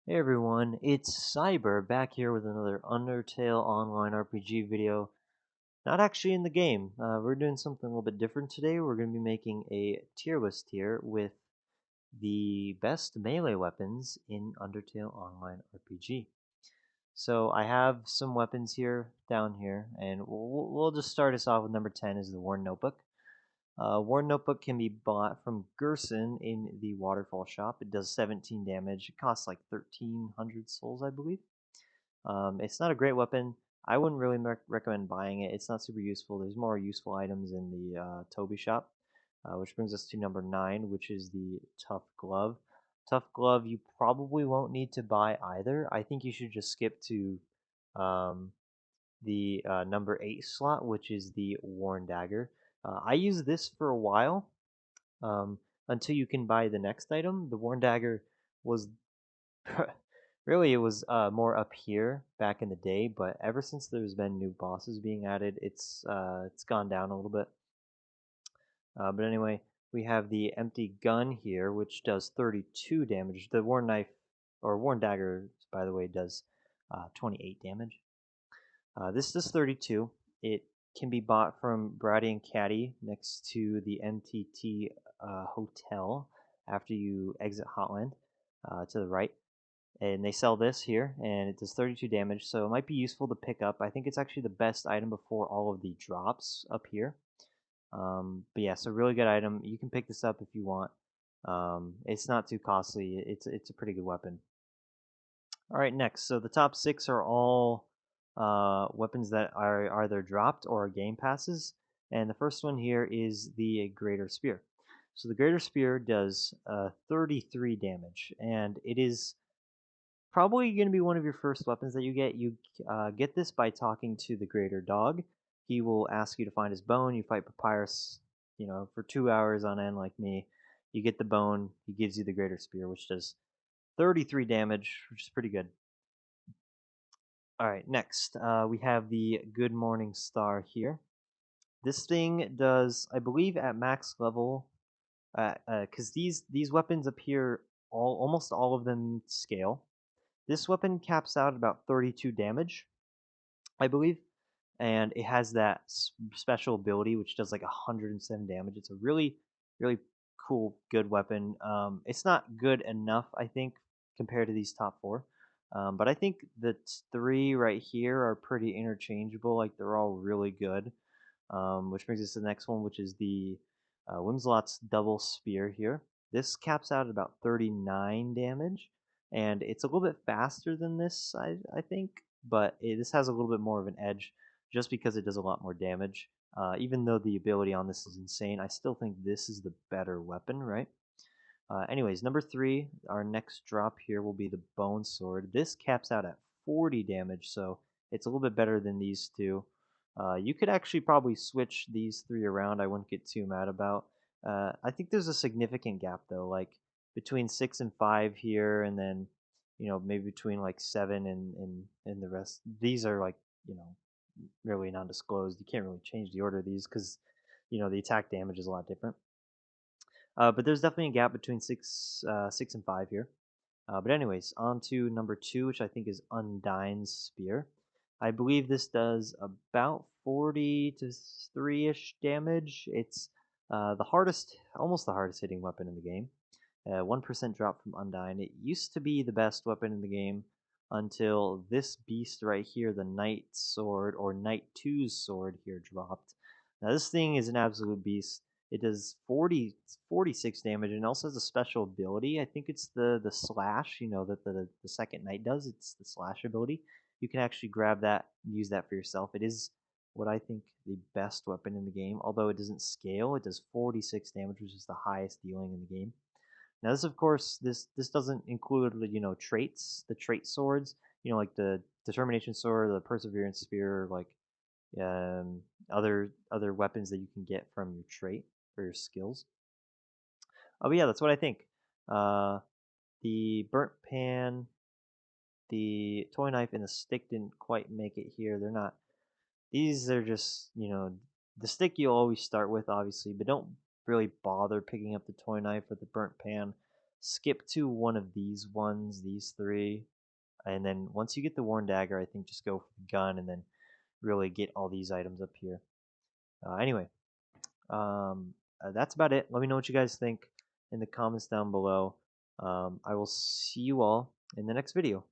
Hey everyone, it's Cyber back here with another Undertale online RPG video. Not actually in the game. We're doing something a little bit different today. We're going to be making a tier list here with the best melee weapons in Undertale online RPG. So I have some weapons here down here, and we'll just start us off with number 10 is the Worn Notebook. Worn Notebook can be bought from Gerson in the Waterfall shop. It does 17 damage. It costs like 1,300 souls, I believe. It's not a great weapon. I wouldn't really recommend buying it. It's not super useful. There's more useful items in the Toby shop, which brings us to number 9, which is the Tough Glove. Tough Glove, you probably won't need to buy either. I think you should just skip to um, the number 8 slot, which is the Worn Dagger. I used this for a while um, until you can buy the next item. The Worn Dagger was really it was more up here back in the day, but ever since there's been new bosses being added, it's gone down a little bit. But anyway, we have the empty gun here, which does 32 damage. The Worn Knife or Worn Dagger, by the way, does 28 damage. This does 32. It can be bought from Brady and Caddy next to the MTT Hotel after you exit Hotland to the right. And they sell this here, and it does 32 damage, so it might be useful to pick up. I think it's actually the best item before all of the drops up here. But yeah, so really good item. You can pick this up if you want. It's not too costly. It's a pretty good weapon. All right, next. So the top 6 are all weapons that are either dropped or game passes. And the first one here is the Greater Spear. So the Greater Spear does 33 damage, and it is probably going to be one of your first weapons that you get. You get this by talking to the Greater Dog. He will ask you to find his bone. You fight Papyrus, for 2 hours on end like me. You get the bone. He gives you the Greater Spear, which does 33 damage, which is pretty good. All right, next we have the Good Morning Star here. This thing does, I believe, at max level, because these weapons appear almost all of them scale. This weapon caps out at about 32 damage, I believe, and it has that special ability which does like 107 damage. It's a really, really cool, good weapon. It's not good enough, I think, compared to these top 4. But I think the 3 right here are pretty interchangeable. Like they're all really good. Which brings us to the next one, which is the Whimslot's Double Spear here. This caps out at about 39 damage, and it's a little bit faster than this, I think, but this has a little bit more of an edge just because it does a lot more damage. Even though the ability on this is insane, I still think this is the better weapon, right? Anyways, number 3, our next drop here will be the Bone Sword. This caps out at 40 damage, so it's a little bit better than these two. You could actually probably switch these 3 around. I wouldn't get too mad about. I think there's a significant gap though, like between 6 and 5 here, and then maybe between like 7 and the rest. These are like really non-disclosed. You can't really change the order of these because the attack damage is a lot different. But there's definitely a gap between 6 and 5 here. But anyways, on to number 2, which I think is Undyne's Spear. I believe this does about 40 to 3-ish damage. It's the hardest, almost the hardest hitting weapon in the game. 1% drop from Undyne. It used to be the best weapon in the game until this beast right here, the Knight Sword, or Knight 2's sword here dropped. Now this thing is an absolute beast. It does 46 damage and also has a special ability. I think it's the slash, that the second knight does. It's the slash ability. You can actually grab that and use that for yourself. It is what I think the best weapon in the game. Although it doesn't scale, it does 46 damage, which is the highest dealing in the game. Now this, of course, this doesn't include traits, the trait swords, like the determination sword, the perseverance spear, like other weapons that you can get from your trait or your skills. Oh, but yeah, that's what I think. Uh, the burnt pan, the toy knife, and the stick didn't quite make it here. They're not. These are just the stick you'll always start with, obviously, but don't really bother picking up the toy knife or the burnt pan. skip to one of these ones, these three, and then once you get the worn dagger, I think just go for the gun and then really get all these items up here. Anyway, that's about it. Let me know what you guys think in the comments down below. I will see you all in the next video.